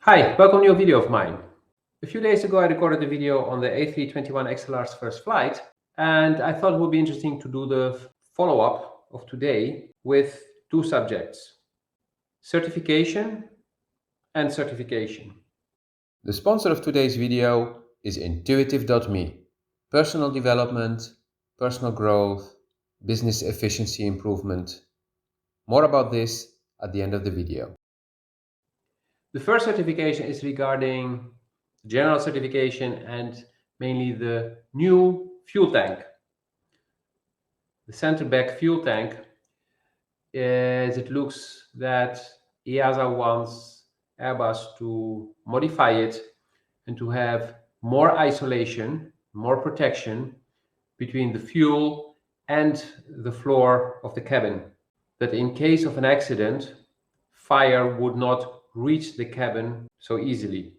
Hi, welcome to a new video of mine. A few days ago I recorded a video on the A321XLR's first flight, and I thought it would be interesting to do the follow-up of today with two subjects: certification and certification. The sponsor of today's video is intuitive.me. Personal development, personal growth, business efficiency improvement. More about this at the end of the video. The first certification is regarding general certification and mainly the new fuel tank. The center back fuel tank, as it looks that EASA wants Airbus to modify it and to have more isolation, more protection between the fuel and the floor of the cabin. That in case of an accident, fire would not reach the cabin so easily.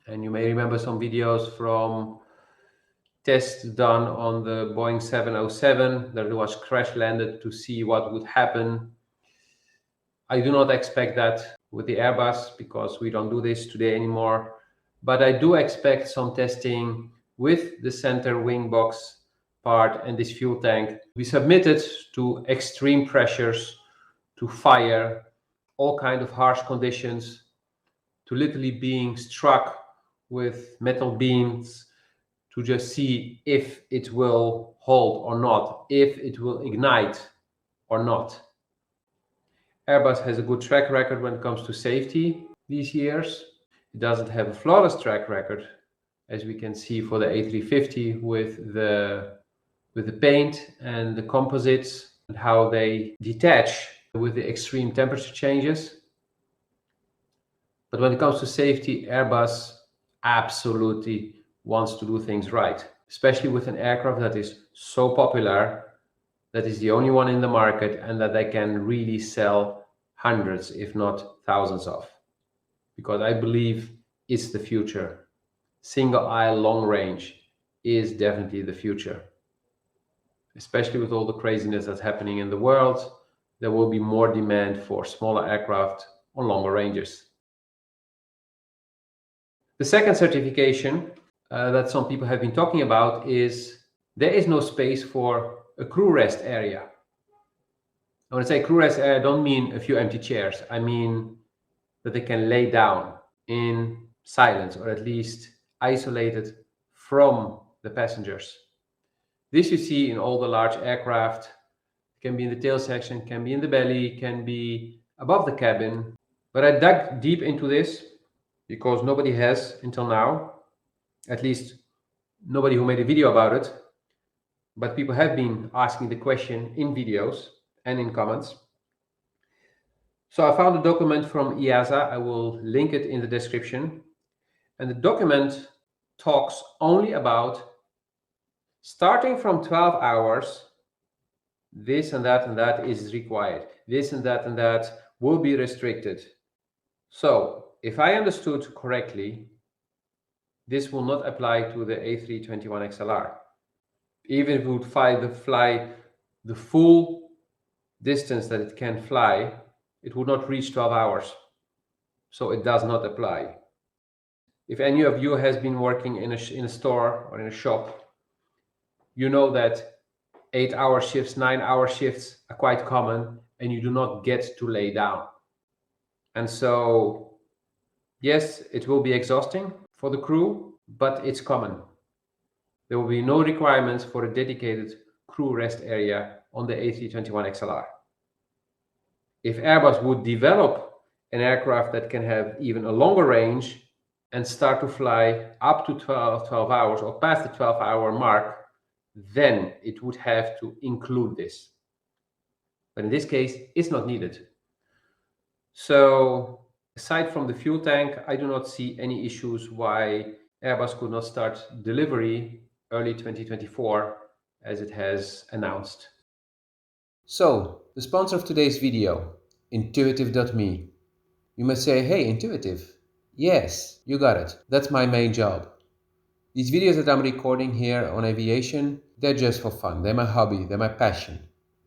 And you may remember some videos from tests done on the Boeing 707 that was crash landed to see what would happen. I do not expect that with the Airbus because we don't do this today anymore, but I do expect some testing with the center wing box part and this fuel tank. We submitted to extreme pressures, to fire, all kind of harsh conditions, to literally being struck with metal beams to just see if it will hold or not, if it will ignite or not. Airbus has a good track record when it comes to safety these years. It doesn't have a flawless track record, as we can see for the A350 with the paint and the composites and how they detach with the extreme temperature changes. But when it comes to safety, Airbus absolutely wants to do things right, especially with an aircraft that is so popular, that is the only one in the market, and that they can really sell hundreds, if not thousands of. Because I believe it's the future. Single aisle long range is definitely the future. Especially with all the craziness that's happening in the world, there will be more demand for smaller aircraft on longer ranges. The second certification that some people have been talking about is there is no space for a crew rest area. When I say crew rest area, I don't mean a few empty chairs. I mean that they can lay down in silence or at least isolated from the passengers. This you see in all the large aircraft. It can be in the tail section, can be in the belly, can be above the cabin. But I dug deep into this because nobody has until now, at least nobody who made a video about it, but people have been asking the question in videos and in comments. So I found a document from EASA. I will link it in the description. And the document talks only about starting from 12 hours, this and that is required. This and that will be restricted. So if I understood correctly, this will not apply to the A321XLR. Even if it would fly the full distance that it can fly, it would not reach 12 hours. So it does not apply. If any of you has been working in a store or in a shop, you know that 8-hour shifts, 9-hour shifts are quite common and you do not get to lay down. And so, yes, it will be exhausting for the crew, but it's common. There will be no requirements for a dedicated crew rest area on the A321XLR. If Airbus would develop an aircraft that can have even a longer range and start to fly up to 12 hours or past the 12-hour mark, then it would have to include this. But in this case, it's not needed. So aside from the fuel tank, I do not see any issues why Airbus could not start delivery early 2024 as it has announced. So, the sponsor of today's video, intuitive.me. You must say, hey, Intuitive. Yes, you got it. That's my main job. These videos that I'm recording here on aviation, they're just for fun. They're my hobby. They're my passion.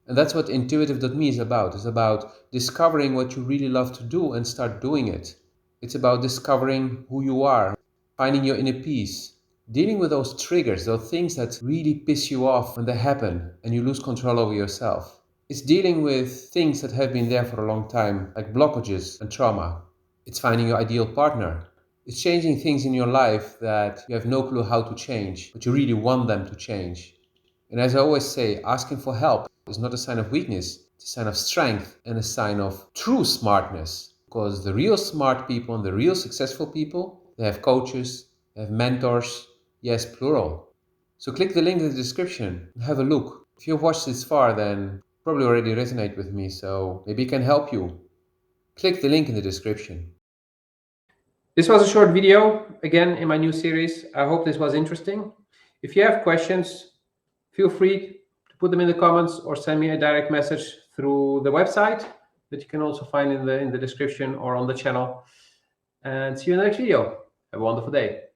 And that's what intuitive.me is about. It's about discovering what you really love to do and start doing it. It's about discovering who you are, finding your inner peace, dealing with those triggers, those things that really piss you off when they happen and you lose control over yourself. It's dealing with things that have been there for a long time, like blockages and trauma. It's finding your ideal partner. It's changing things in your life that you have no clue how to change, but you really want them to change. And as I always say, asking for help is not a sign of weakness, it's a sign of strength and a sign of true smartness. Because the real smart people and the real successful people, they have coaches, they have mentors, yes, plural. So click the link in the description and have a look. If you've watched this far, then probably already resonate with me, so maybe it can help you. Click the link in the description. This was a short video, again, in my new series. I hope this was interesting. If you have questions, feel free to put them in the comments or send me a direct message through the website that you can also find in the description or on the channel. And see you in the next video. Have a wonderful day.